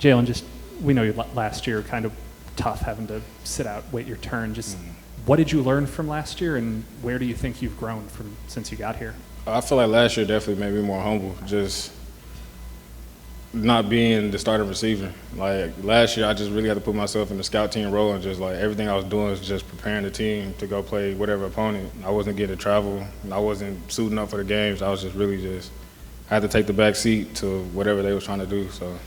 Jalen, just we know you last year kind of tough having to sit out, wait your turn. Just what did you learn from last year, and where do you think you've grown from since you got here? I feel like last year definitely made me more humble. Just not being the starting receiver. Like last year, I just really had to put myself in the scout team role, and just like everything I was doing was just preparing the team to go play whatever opponent. I wasn't getting to travel. I wasn't suiting up for the games. I was just really just I had to take the back seat to whatever they was trying to do. So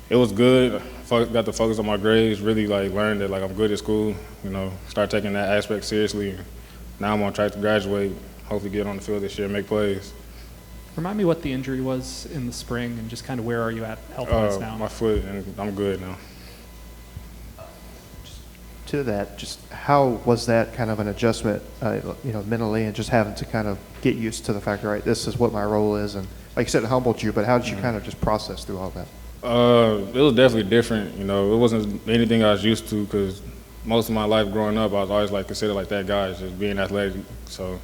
it was good. Got to focus on my grades. Really like learned that like I'm good at school. You know, start taking that aspect seriously. Now I'm on track to graduate. Hopefully get on the field this year and make plays. Remind me what the injury was in the spring, and just kind of where are you at health-wise now? My foot, and I'm good now. To that, just how was that kind of an adjustment, mentally, and just having to kind of get used to the fact, right, this is what my role is, and like you said, it humbled you, but how did you kind of just process through all that? It was definitely different. You know, it wasn't anything I was used to because most of my life growing up, I was always like considered like that guy, just being athletic. So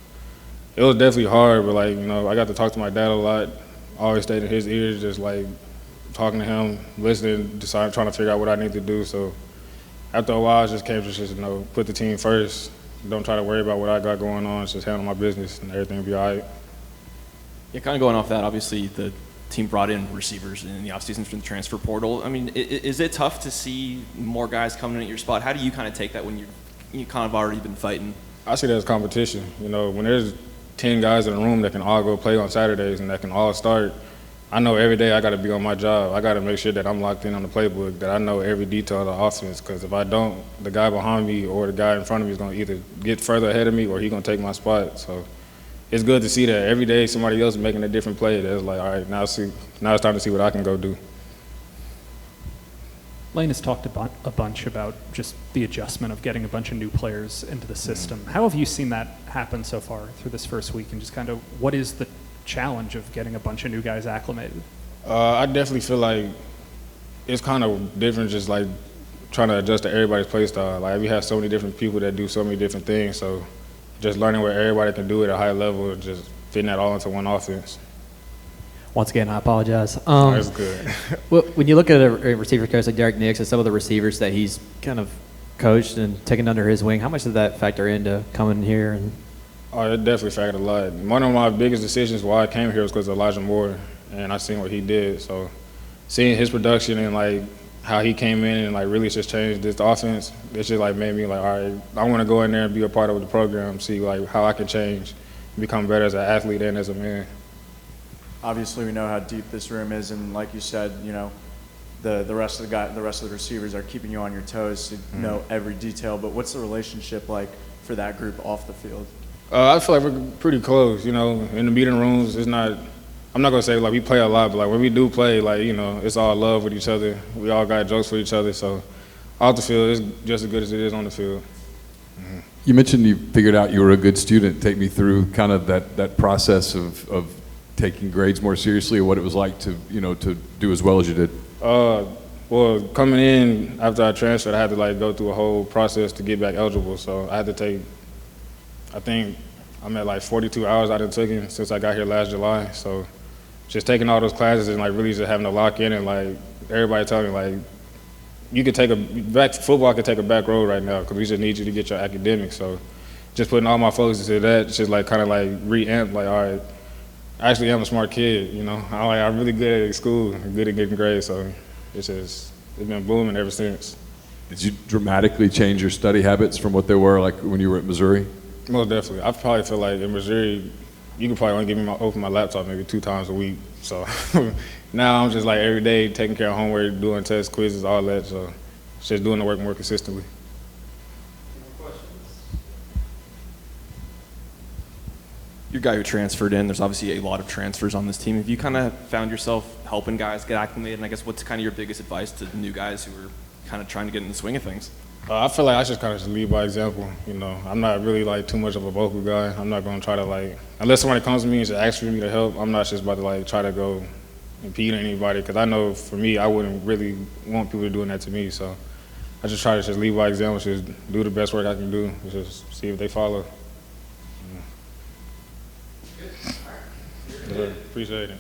it was definitely hard, but like, you know, I got to talk to my dad a lot. I always stayed in his ears, just like talking to him, listening, deciding, trying to figure out what I need to do. So after a while, it just came to just, put the team first. Don't try to worry about what I got going on. Just handle my business and everything will be all right. Yeah, kind of going off that, obviously the team brought in receivers in the offseason from the transfer portal. I mean, is it tough to see more guys coming in at your spot? How do you kind of take that when you kind of already been fighting? I see that as competition. You know, when there's 10 guys in the room that can all go play on Saturdays and that can all start, I know every day I got to be on my job. I got to make sure that I'm locked in on the playbook, that I know every detail of the offense, because if I don't, the guy behind me or the guy in front of me is going to either get further ahead of me or he's going to take my spot. So it's good to see that every day somebody else is making a different play. That's like, all right, now it's time to see what I can go do. Lane has talked a bunch about just the adjustment of getting a bunch of new players into the system. How have you seen that happen so far through this first week, and just kind of what is the challenge of getting a bunch of new guys acclimated? I definitely feel like it's kind of different, just like trying to adjust to everybody's play style. Like we have so many different people that do so many different things, so just learning what everybody can do at a high level and just fitting that all into one offense. Once again, I apologize. That's good. When you look at a receiver coach like Derek Nix and some of the receivers that he's kind of coached and taken under his wing, how much did that factor into coming here? Oh, it definitely factored a lot. One of my biggest decisions why I came here was because of Elijah Moore, and I seen what he did. So seeing his production and like how he came in and like really just changed this offense, it just like made me like, all right, I want to go in there and be a part of the program, see like how I can change, become better as an athlete and as a man. Obviously, we know how deep this room is, and like you said, the rest of the receivers are keeping you on your toes to know every detail. But what's the relationship like for that group off the field? I feel like we're pretty close. In the meeting rooms, it's not. I'm not gonna say like we play a lot, but like when we do play, like it's all love with each other. We all got jokes for each other, so off the field, it's just as good as it is on the field. Mm-hmm. You mentioned you figured out you were a good student. Take me through kind of that process of taking grades more seriously, or what it was like to do as well as you did. Well, coming in after I transferred, I had to like go through a whole process to get back eligible. So I had to take, I think I'm at like 42 hours I done taken since I got here last July. So just taking all those classes and like really just having to lock in, and like everybody telling me like you could football could take a back road right now because we just need you to get your academics. So just putting all my focus into that, just like kind of like re-amp, like all right, I actually am a smart kid, I'm really good at school, good at getting grades, so it's been booming ever since. Did you dramatically change your study habits from what they were like when you were at Missouri? Most definitely. I probably feel like in Missouri, you could probably only open my laptop maybe 2 times a week. So now I'm just like every day taking care of homework, doing tests, quizzes, all that. So just doing the work more consistently. You're a guy who transferred in. There's obviously a lot of transfers on this team. Have you kind of found yourself helping guys get acclimated? And I guess what's kind of your biggest advice to the new guys who are kind of trying to get in the swing of things? I feel like I should kind of just lead by example. I'm not really like too much of a vocal guy. I'm not going to try to like, unless somebody comes to me and just asks for me to help, I'm not just about to like try to go impede on anybody, because I know for me, I wouldn't really want people doing that to me. So I just try to just lead by example, just do the best work I can do, just see if they follow. Appreciate it.